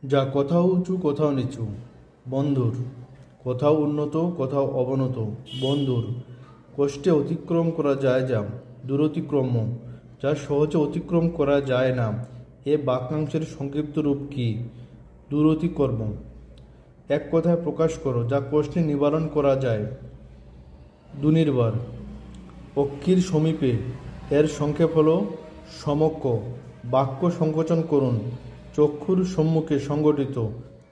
যা কোথাও উঁচু কোথাও নিচু, বন্ধুর, কোথাও উন্নত কোথাও অবনত, বন্ধুর, কষ্টে অতিক্রম করা যায় যা দূরতিক্রম্য, যা সহজে অতিক্রম করা যায় না, এ বাক্যাংশের সংক্ষিপ্ত রূপ কি? দূরতিক্রম্য। এক কথায় প্রকাশ করো যা কষ্টে নিবারণ করা যায়। দুর্নিবার। পক্ষীর সমীপে, এর সংক্ষেপ হল সমক্ষ। বাক্য সংকোচন করুন, চক্ষুর সম্মুখে সংগঠিত,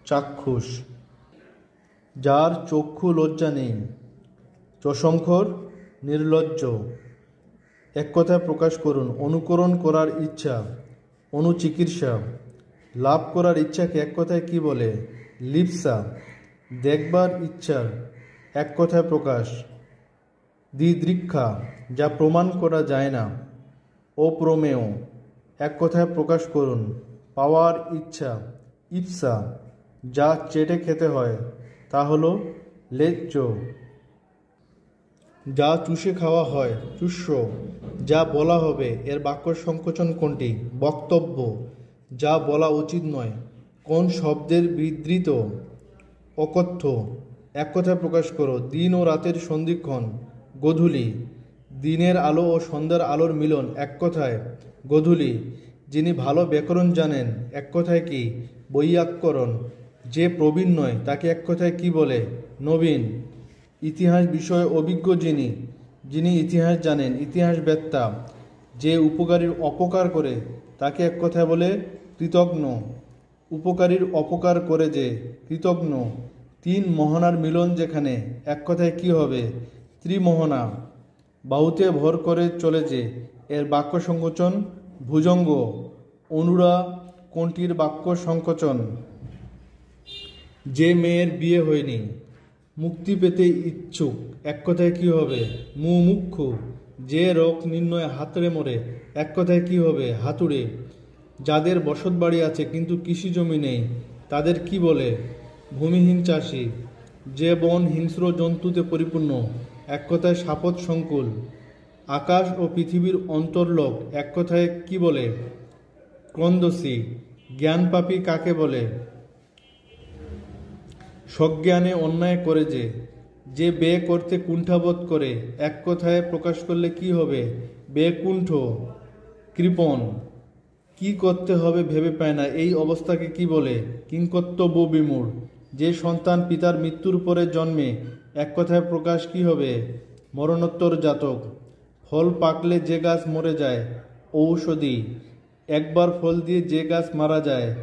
চাক্ষুষ। যার চক্ষু লজ্জা নেই, চশংখর, নির্লজ্জ। এক কথায় প্রকাশ করুন, অনুকরণ করার ইচ্ছা, অনুচিকিৎসা। লাভ করার ইচ্ছাকে এক কথায় কি বলে? লিপ্সা। দেখবার ইচ্ছার এক কথায় প্রকাশ, দিদৃক্ষা। যা প্রমাণ করা যায় না, অপ্রমেয়। এক কথায় প্রকাশ করুন, পাওয়ার ইচ্ছা, ইপ্সা। যা চেটে খেতে হয় তা হল লেজ্জ। যা চুষে খাওয়া হয়, চুষ্য। যা বলা হবে, এর বাক্য সংকোচন কোনটি? বক্তব্য। যা বলা উচিত নয়, কোন শব্দের বিধৃত? অকথ্য। এক কথায় প্রকাশ করো, দিন ও রাতের সন্ধিক্ষণ, গোধূলি। দিনের আলো ও সন্ধ্যার আলোর মিলন, এক কথায় গোধূলি। যিনি ভালো ব্যাকরণ জানেন, এক কথায় কি? বৈয়াকরণ। যে প্রবীণ নয় তাকে এক কথায় কি বলে? নবীন। ইতিহাস বিষয়ে অভিজ্ঞ যিনি, যিনি ইতিহাস জানেন, ইতিহাসবেত্তা। যে উপকারীর অপকার করে তাকে এক কথায় বলে কৃতজ্ঞ। উপকারীর অপকার করে যে, কৃতজ্ঞ। তিন মোহনার মিলন যেখানে, এক কথায় কি হবে? ত্রিমোহনা। বাহুতে ভর করে চলে যে, এর বাক্য সংকোচন ভুজঙ্গ। অনুরা কোনটির বাক্য সংকোচন? যে মেয়ের বিয়ে হয়নি, মুক্তি পেতে ইচ্ছুক, এক কথায় কি হবে? মুমুক্ষু। যে রোগ নির্ণয় হাতড়ে মরে, এক কথায় কি হবে? হাতুড়ে। যাদের বসত বাড়ি আছে কিন্তু কৃষি জমি নেই, তাদের কি বলে? ভূমিহীন চাষি। যে বন হিংস্র জন্তুতে পরিপূর্ণ, এক কথায় সাপত সংকুল। আকাশ ও পৃথিবীর অন্তর্লোক, এক কথায় কি বলে? ক্রন্দসী। জ্ঞানপাপী কাকে বলে? সজ্ঞানে অন্যায় করে যে। যে ব্যয় করতে কুণ্ঠাবোধ করে, এক কথায় প্রকাশ করলে কি হবে? বেকুণ্ঠ। কৃপণ। কি করতে হবে ভেবে পায় না, এই অবস্থাকে কি বলে? কিংকর্তব্য বিমূঢ়। যে সন্তান পিতার মৃত্যুর পরে জন্মে, এক কথায় প্রকাশ কি হবে? মরণোত্তর জাতক। ফল পাকলে যে গাছ মরে যায়, ঔষধি। একবার ফল দিয়ে যে গাছ মারা যায়,